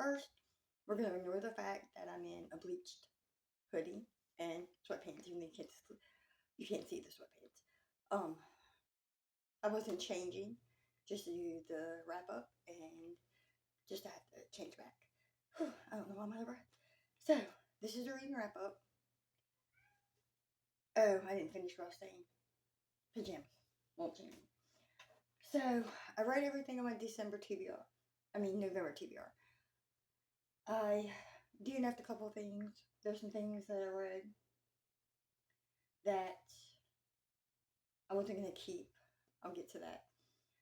First, we're going to ignore the fact that I'm in a bleached hoodie and sweatpants. You can't see the sweatpants. I wasn't changing just to do the wrap up and just to have to change back. Whew, I don't know why I'm out of breath. So, this is the reading wrap up. Oh, I didn't finish what I was saying. Pajamas. Won't change. So, I write everything on my November TBR. I DNF'd a couple of things. There's some things that I read that I wasn't going to keep. I'll get to that.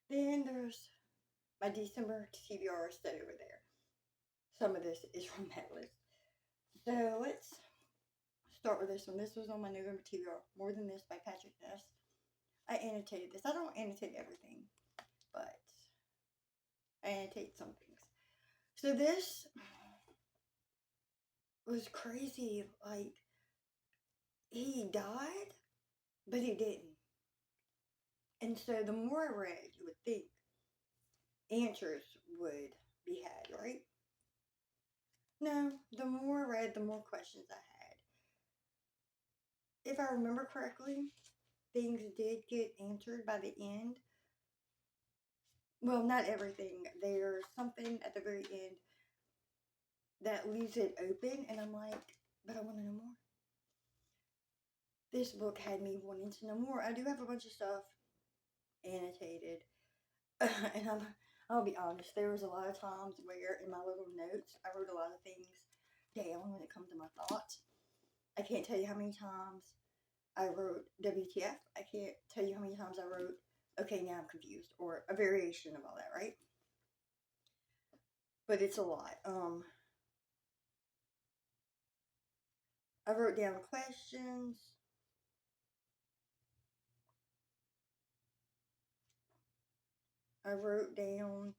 Then there's my December TBR set over there. Some of this is from that list. So let's start with this one. This was on my November TBR. More Than This by Patrick Ness. I annotated this. I don't annotate everything, but I annotate some things. So this was crazy. Like, he died, but he didn't. And so the more I read, you would think answers would be had, right? No, the more I read, the more questions I had. If I remember correctly, things did get answered by the end. Well, not everything. There's something at the very end that leaves it open, and I'm like, but I want to know more. This book had me wanting to know more. I do have a bunch of stuff annotated, and I'll be honest, there was a lot of times where in my little notes, I wrote a lot of things down when it comes to my thoughts. I can't tell you how many times I wrote WTF. I can't tell you how many times I wrote, okay, now I'm confused, or a variation of all that, right? But it's a lot. I wrote down questions. I wrote down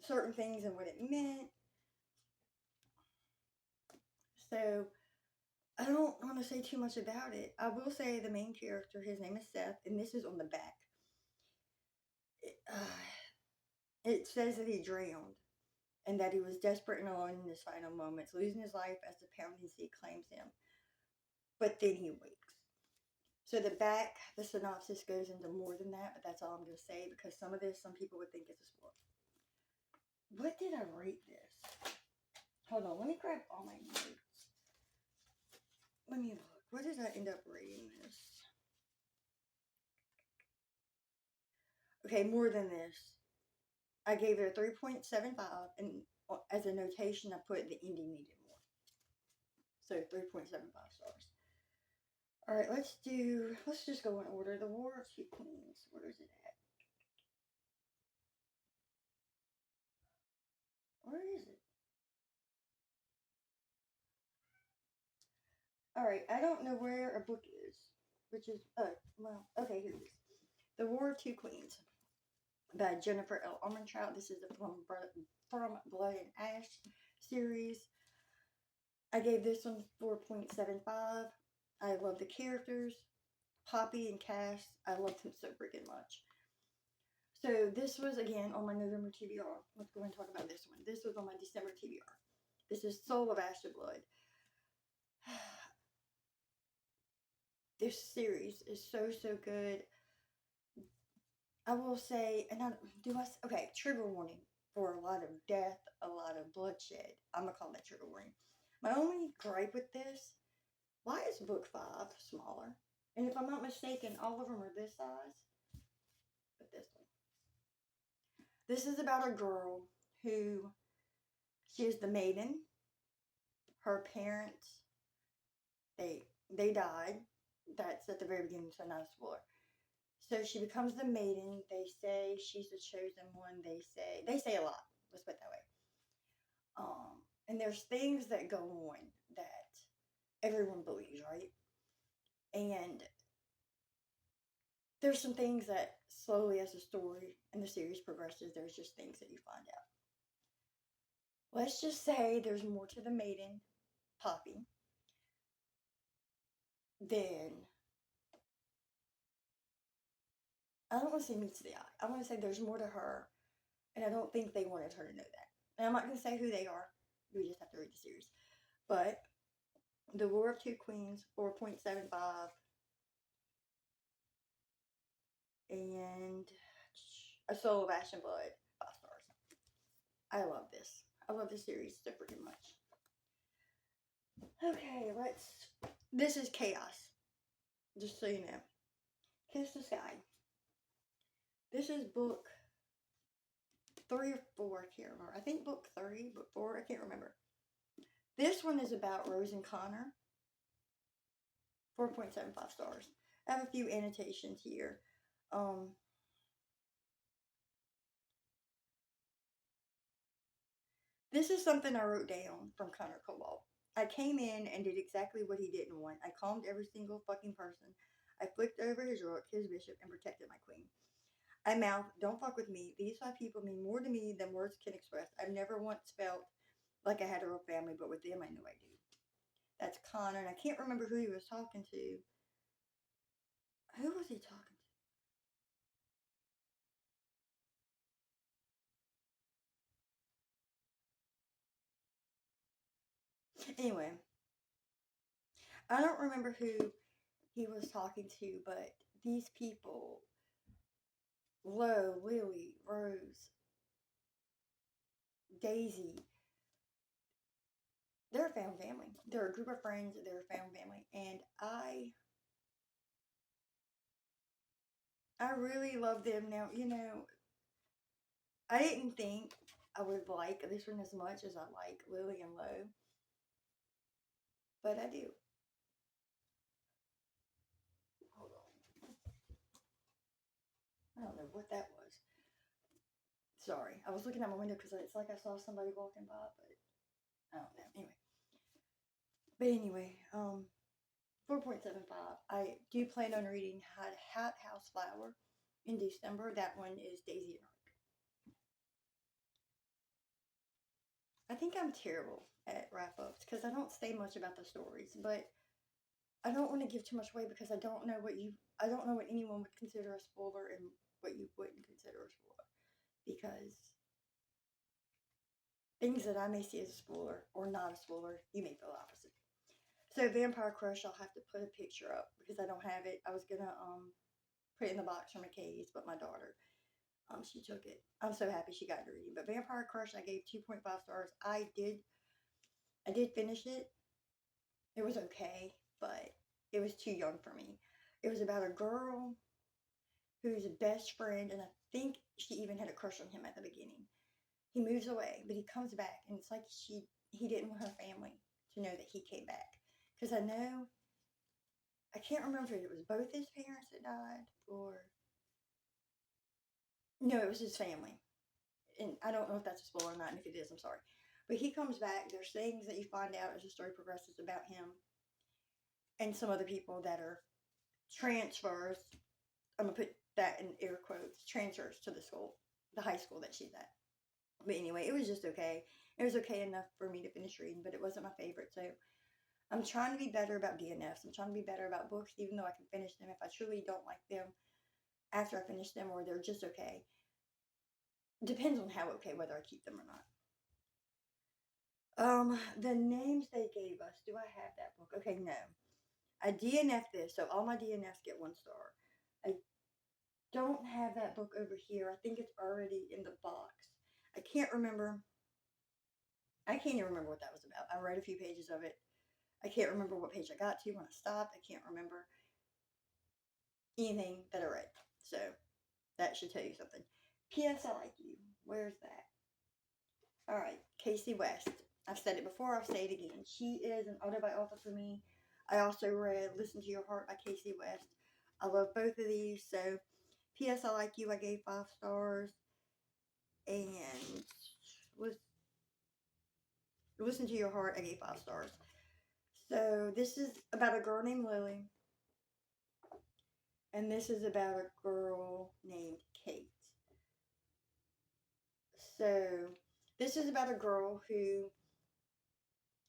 certain things and what it meant. So I don't want to say too much about it. I will say the main character, his name is Seth, and this is on the back. It says that he drowned and that he was desperate and alone in his final moments, losing his life as the pounding sea claims him. But then he wakes. So the synopsis goes into more than that, but that's all I'm going to say because some people would think it's a spoiler. What did I rate this? Hold on, let me grab all my notes. Let me look. What did I end up rating this? Okay, More Than This. I gave it a 3.75, and as a notation, I put the ending needed more. So 3.75 stars. All right, let's just go in order. The War of Two Queens. Where is it at? Where is it? All right, I don't know where a book is, which is, okay, here it is. The War of Two Queens by Jennifer L. Armentrout. This is from Blood and Ash series. I gave this one 4.75. I love the characters. Poppy and Cass, I loved him so freaking much. So this was, again, on my November TBR. Let's go and talk about this one. This was on my December TBR. This is Soul of Ash to Blood. This series is so, so good. I will say, okay, trigger warning for a lot of death, a lot of bloodshed. I'm going to call that trigger warning. My only gripe with this, why is book 5 smaller? And if I'm not mistaken, all of them are this size. But this one. This is about a girl who, she is the maiden. Her parents, they died. That's at the very beginning, so not a spoiler. So she becomes the maiden. They say she's the chosen one. They say a lot. Let's put it that way. And there's things that go on that everyone believes, right? And there's some things that slowly, as the story and the series progresses, there's just things that you find out. Let's just say there's more to the maiden, Poppy, than, I don't want to say meets the eye. I want to say there's more to her, and I don't think they wanted her to know that. And I'm not going to say who they are. You just have to read the series. But The War of Two Queens, 4.75. And A Soul of Ash and Blood, 5 stars. I love this. I love this series so freaking much. Okay, this is chaos. Just so you know. Kiss the Sky. This is book 3 or 4, I can't remember. I think book 3, book 4, I can't remember. This one is about Rose and Connor. 4.75 stars. I have a few annotations here. This is something I wrote down from Connor Cobalt. I came in and did exactly what he didn't want. I calmed every single fucking person. I flicked over his rook, his bishop, and protected my queen. I mouthed, "Don't fuck with me. These 5 people mean more to me than words can express. I've never once felt like I had a real family, but with them I know I do." That's Connor, and I can't remember who he was talking to. Who was he talking to? Anyway, I don't remember who he was talking to, but these people, Lo, Lily, Rose, Daisy, they're a found family. They're a group of friends. They're a found family, and I really love them. Now, I didn't think I would like this one as much as I like Lily and Lo, but I do. Hold on, I don't know what that was. Sorry, I was looking out my window because it's like I saw somebody walking by, but I don't know. Anyway, 4.75. I do plan on reading Hot House Flower in December. That one is Daisy and Ark. I think I'm terrible at wrap-ups because I don't say much about the stories, but I don't want to give too much away because I don't know what anyone would consider a spoiler and what you wouldn't consider a spoiler, because things that I may see as a spoiler or not a spoiler, you may feel opposite. So Vampire Crush, I'll have to put a picture up because I don't have it. I was gonna put it in the box for McKay's, but my daughter, she took it. I'm so happy she got to read it. But Vampire Crush, I gave 2.5 stars. I did finish it. It was okay, but it was too young for me. It was about a girl who's a best friend, and I think she even had a crush on him at the beginning. He moves away, but he comes back, and it's like he didn't want her family to know that he came back. Because I can't remember if it was both his parents that died, or no, it was his family. And I don't know if that's a spoiler or not, and if it is, I'm sorry. But he comes back. There's things that you find out as the story progresses about him and some other people that are transfers. I'm gonna put that in air quotes. Transfers to the high school that she's at. But anyway, it was just okay. It was okay enough for me to finish reading, but it wasn't my favorite. So I'm trying to be better about DNFs. I'm trying to be better about books, even though I can finish them. If I truly don't like them after I finish them, or they're just okay. Depends on how okay, whether I keep them or not. The names they gave us. Do I have that book? Okay, no. I DNF this, so all my DNFs get 1 star. I don't have that book over here. I think it's already in the box. I can't remember. I can't even remember what that was about. I read a few pages of it. I can't remember what page I got to when I stopped. I can't remember anything that I read. So that should tell you something. P.S. I Like You. Where's that? All right, Casey West. I've said it before, I'll say it again. She is an autobiography for me. I also read Listen to Your Heart by Casey West. I love both of these. So, P.S. I Like You, I gave 5 stars. And Listen to Your Heart, I gave 5 stars. So, this is about a girl named Lily. And this is about a girl named Kate. So, this is about a girl who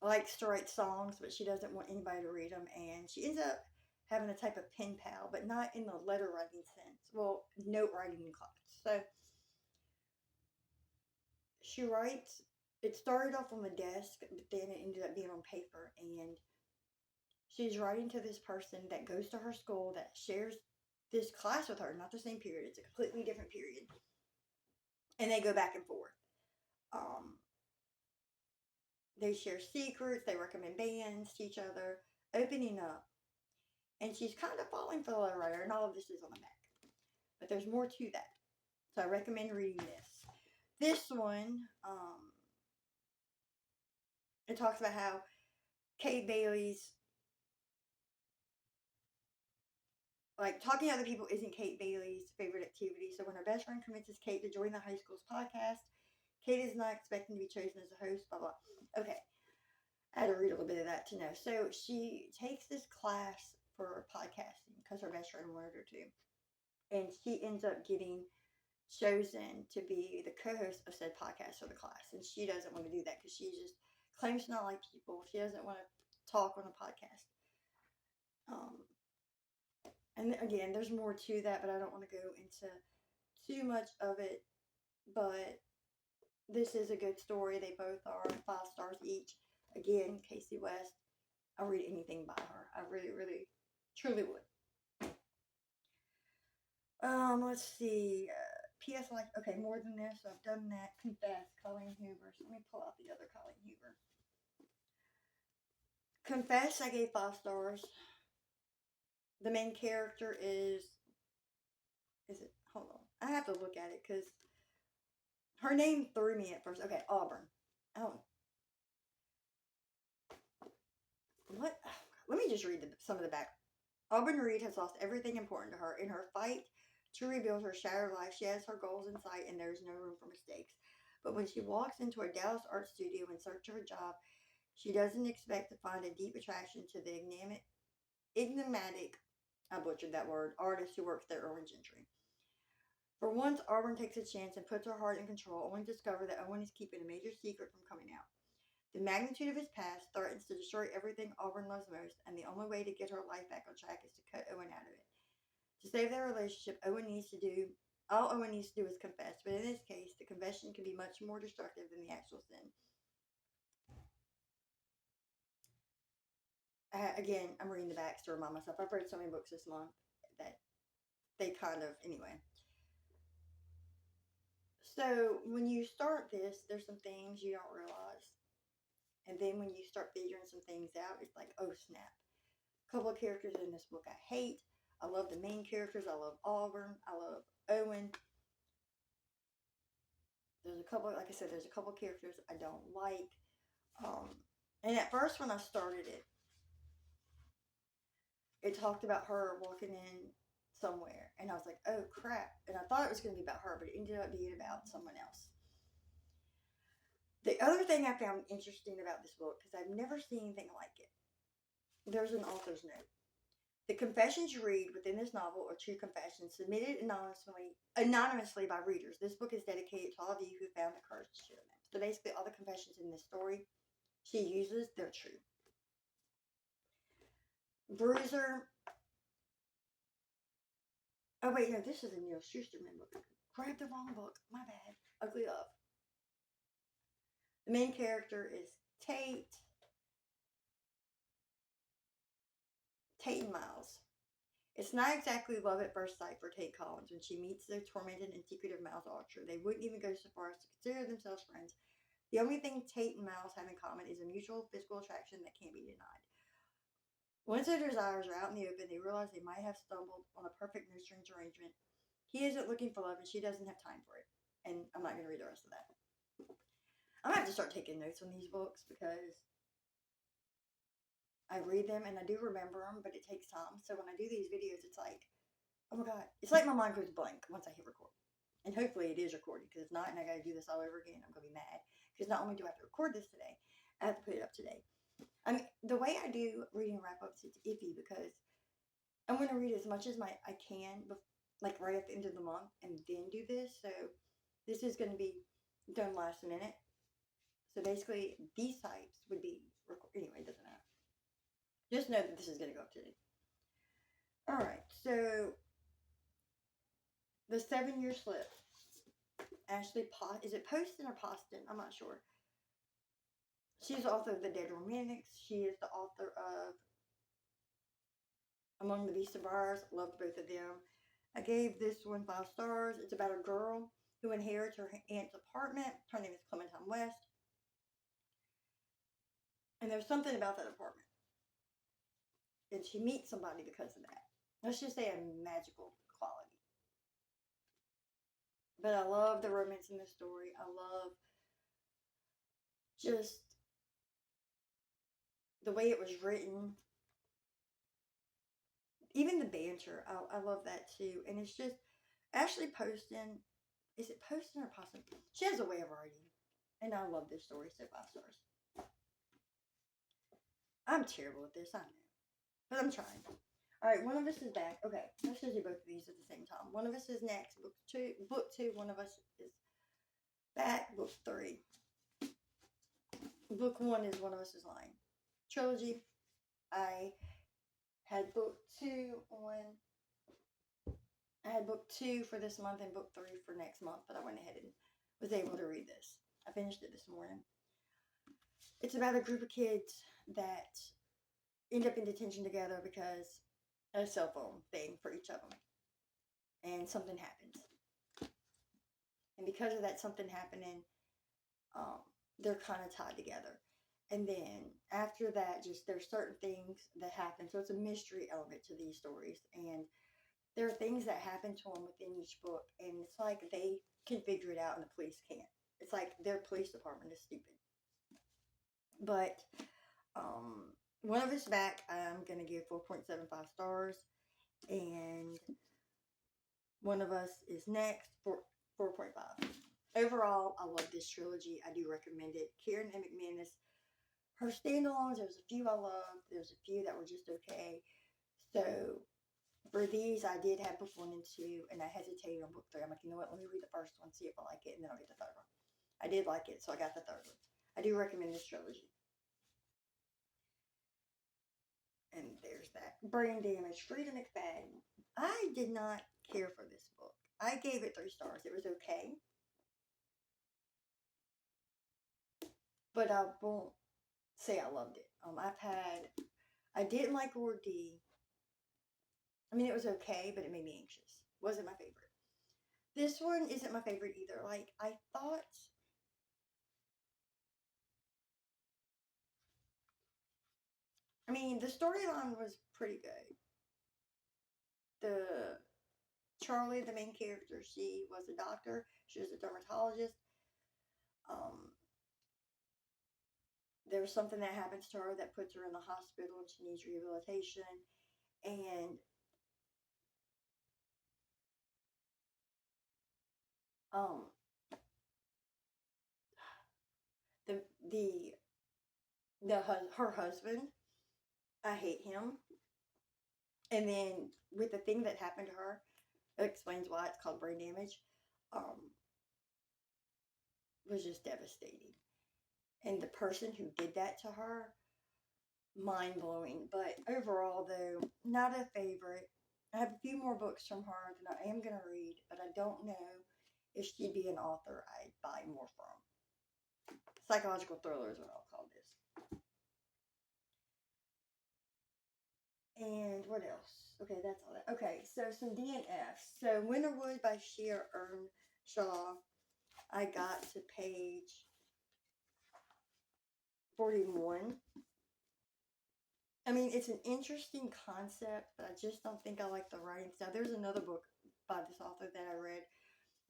likes to write songs, but she doesn't want anybody to read them. And she ends up having a type of pen pal, but not in the letter writing sense. Well, note writing in class. So, she writes it started off on the desk, but then it ended up being on paper. And she's writing to this person that goes to her school that shares this class with her, not the same period. It's a completely different period. And they go back and forth. Um, they share secrets, they recommend bands to each other, opening up. And she's kind of falling for the letter writer, and all of this is on the back. But there's more to that. So I recommend reading this. This one, it talks about how Kate Bailey's, like, talking to other people isn't Kate Bailey's favorite activity. So when her best friend convinces Kate to join the high school's podcast, Kate is not expecting to be chosen as a host, blah, blah. Okay. I had to read a little bit of that to know. So she takes this class for podcasting because her best friend wanted her to. And she ends up getting chosen to be the co-host of said podcast for the class. And she doesn't want to do that because she just claims to not like people. She doesn't want to talk on a podcast. And again, there's more to that, but I don't want to go into too much of it. But this is a good story. They both are 5 stars each. Again, Casey West. I'll read anything by her. I really, really, truly would. Let's see. P.S. Like, okay, more than this. I've done that. Confess, Colleen Hoover. So let me pull out the other Colleen Hoover. Confess, I gave 5 stars. The main character is it? Hold on. I have to look at it because her name threw me at first. Okay, Auburn. Oh. What? Let me just read some of the back. Auburn Reed has lost everything important to her. In her fight to rebuild her shattered life, she has her goals in sight and there is no room for mistakes. But when she walks into a Dallas art studio in search of a job, she doesn't expect to find a deep attraction to the enigmatic, I butchered that word, artist who works there, Owen Gentry. For once, Auburn takes a chance and puts her heart in control, only to discover that Owen is keeping a major secret from coming out. The magnitude of his past threatens to destroy everything Auburn loves most, and the only way to get her life back on track is to cut Owen out of it. To save their relationship, all Owen needs to do is confess, but in this case, the confession can be much more destructive than the actual sin. Again, I'm reading the backs to remind myself. I've read so many books this month that they kind of, anyway. So when you start this, there's some things you don't realize. And then when you start figuring some things out, it's like, oh snap. A couple of characters in this book I hate. I love the main characters. I love Auburn. I love Owen. There's a couple, like I said, there's a couple of characters I don't like. And at first when I started it, it talked about her walking in somewhere. And I was like, oh crap. And I thought it was going to be about her, but it ended up being about someone else. The other thing I found interesting about this book, because I've never seen anything like it, there's an author's note. The confessions you read within this novel are true confessions submitted anonymously by readers. This book is dedicated to all of you who found the courage to share them. So basically, all the confessions in this story she uses, they're true. Bruiser. Oh wait, no, this is a Neil Schusterman book. Grabbed the wrong book. My bad. Ugly Love. The main character is Tate and Miles. It's not exactly love at first sight for Tate Collins when she meets the tormented and secretive Miles Archer. They wouldn't even go so far as to consider themselves friends. The only thing Tate and Miles have in common is a mutual physical attraction that can't be denied. Once their desires are out in the open, they realize they might have stumbled on a perfect nurturing arrangement. He isn't looking for love, and she doesn't have time for it. And I'm not going to read the rest of that. I'm going to have to start taking notes on these books because I read them and I do remember them, but it takes time. So when I do these videos, it's like, oh my God. It's like my mind goes blank once I hit record. And hopefully it is recorded, because if not, and I got to do this all over again, I'm going to be mad. Because not only do I have to record this today, I have to put it up today. I mean, the way I do reading wrap-ups, it's iffy because I'm going to read as much as I can, like right at the end of the month, and then do this. So this is going to be done last minute. So basically, these types would be anyway. It doesn't matter. Just know that this is going to go up today. All right. So the 7-year slip. Ashley is it Poston or Poston? I'm not sure. She's the author of The Dead Romantics. She is the author of Among the Beasts of Briars. Loved both of them. I gave this one 5 stars. It's about a girl who inherits her aunt's apartment. Her name is Clementine West. And there's something about that apartment. And she meets somebody because of that. Let's just say a magical quality. But I love the romance in this story. I love just the way it was written. Even the banter. I love that too. And it's just Ashley Poston. Is it Poston or Poston? She has a way of writing. And I love this story, so 5 stars. I'm terrible at this, I know. But I'm trying. Alright, one of us is back. Okay, let's just do both of these at the same time. One of us is next, book two. One of us is back, book 3. Book 1 is One of Us is Lying. Trilogy. I had book 2 for this month and book 3 for next month, but I went ahead and was able to read this. I finished it this morning. It's about a group of kids that end up in detention together because of a cell phone thing for each of them. And something happens. And because of that something happening, they're kind of tied together. And then after that, just there's certain things that happen. So it's a mystery element to these stories. And there are things that happen to them within each book. And it's like they can figure it out and the police can't. It's like their police department is stupid. But One of Us Back, I'm going to give 4.75 stars. And One of Us is next, 4.5. Overall, I love this trilogy. I do recommend it. Karen M. McManus, her standalones, there's a few I loved. There's a few that were just okay. So for these, I did have book 1 and 2, and I hesitated on book 3. I'm like, you know what? Let me read the first one, see if I like it, and then I'll get the third one. I did like it, so I got the third one. I do recommend this trilogy. And there's that. Brain Damage, Frida McFadden. I did not care for this book. I gave it 3 stars. It was okay. But I won't say I loved it. I didn't like Lord D. I mean, it was okay, but it made me anxious. Wasn't my favorite. This one isn't my favorite either. Like, I thought... I mean, the storyline was pretty good. Charlie, the main character, she was a doctor. She was a dermatologist. There was something that happens to her that puts her in the hospital and she needs rehabilitation. And her husband, I hate him. And then with the thing that happened to her, it explains why it's called brain damage. Was just devastating. And the person who did that to her, mind-blowing. But overall, though, not a favorite. I have a few more books from her that I am going to read, but I don't know if she'd be an author I'd buy more from. Psychological thriller is what I'll call this. And what else? Okay, that's all that. Okay, so some DNFs. So Winterwood by Sheer Earnshaw. I got to page 41. I mean, it's an interesting concept, but I just don't think I like the writing style. There's another book by this author that I read.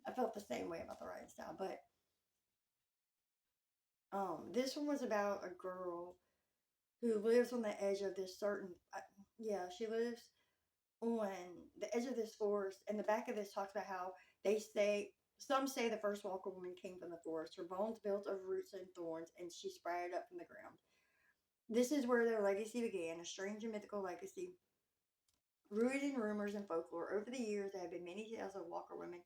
I felt the same way about the writing style, but this one was about a girl who lives on the edge of this she lives on the edge of this forest, and the back of this talks about how some say the first Walker woman came from the forest. Her bones built of roots and thorns, and she sprouted up from the ground. This is where their legacy began, a strange and mythical legacy rooted in rumors and folklore. Over the years, there have been many tales of Walker women.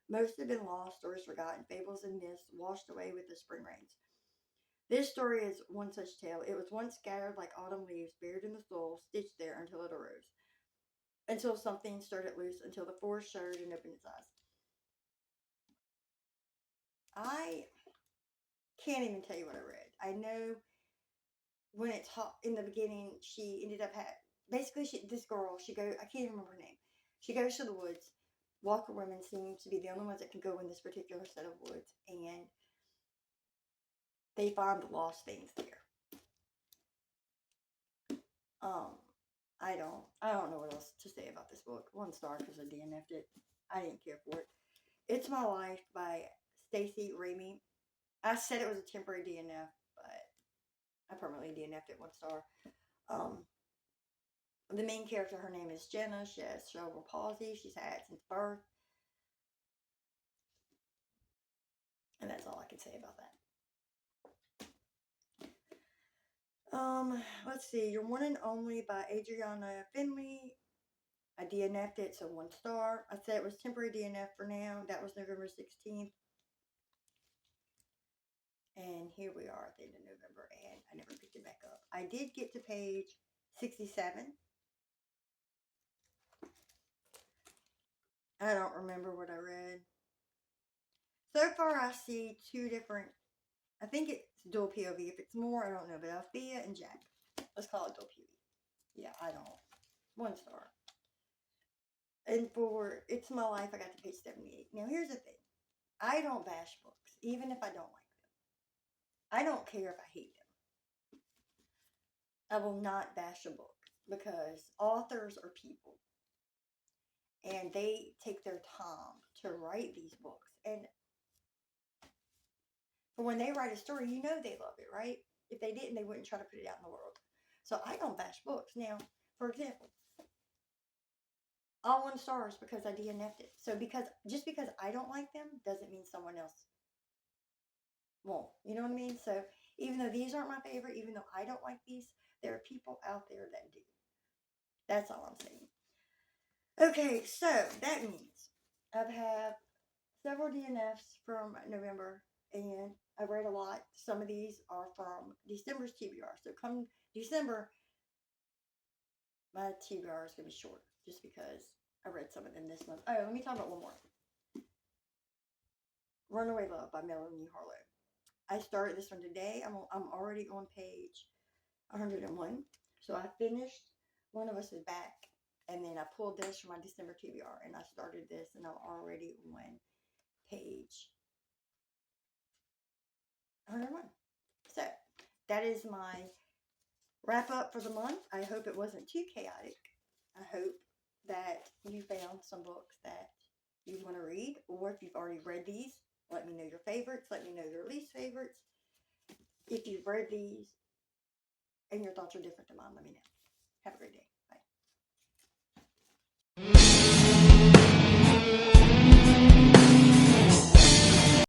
Most have been lost, stories forgotten, fables and myths washed away with the spring rains. This story is one such tale. It was once scattered like autumn leaves, buried in the soil, stitched there until it arose. Until something stirred it loose, until the forest shuddered and opened its eyes. I can't even tell you what I read. I know when it's hot in the beginning, she ended up basically this girl. She go. I can't even remember her name. She goes to the woods. Walker women seem to be the only ones that can go in this particular set of woods, and they find lost things there. Um, I don't know what else to say about this book. 1 star because I DNF'd it. I didn't care for it. It's My Life by Stacey Ramey. I said it was a temporary DNF, but I permanently DNF'd it. 1 star. Um, the main character, her name is Jenna. She has cerebral palsy. She's had it since birth. And that's all I can say about that. Let's see. Your One and Only by Adriana Finley. I DNF'd it, so 1 star. I said it was temporary DNF for now. That was November 16th. And here we are at the end of November, and I never picked it back up. I did get to page 67. I don't remember what I read. So far, I see 2 different, I think it's dual POV. If it's more, I don't know, but Althea and Jack. Let's call it dual POV. Yeah, I don't. 1 star. And for It's My Life, I got to page 78. Now, here's the thing. I don't bash books, even if I don't like them. I don't care if I hate them. I will not bash a book because authors are people. And they take their time to write these books. And for when they write a story, you know they love it, right? If they didn't, they wouldn't try to put it out in the world. So I don't bash books. Now, for example, all 1 stars because I DNF'd it. So just because I don't like them doesn't mean someone else won't. You know what I mean? So even though these aren't my favorite, even though I don't like these, there are people out there that do. That's all I'm saying. Okay, so that means I've had several DNFs from November, and I've read a lot. Some of these are from December's TBR. So come December, my TBR is going to be short just because I read some of them this month. Oh, let me talk about one more. Runaway Love by Melanie Harlow. I started this one today. I'm already on page 101. So I finished One of Us Is Back, and then I pulled this from my December TBR, and I started this, and I'm already on page 101. So that is my wrap up for the month. I hope it wasn't too chaotic. I hope that you found some books that you want to read, or if you've already read these, let me know your favorites. Let me know your least favorites. If you've read these and your thoughts are different than mine, let me know. Have a great day.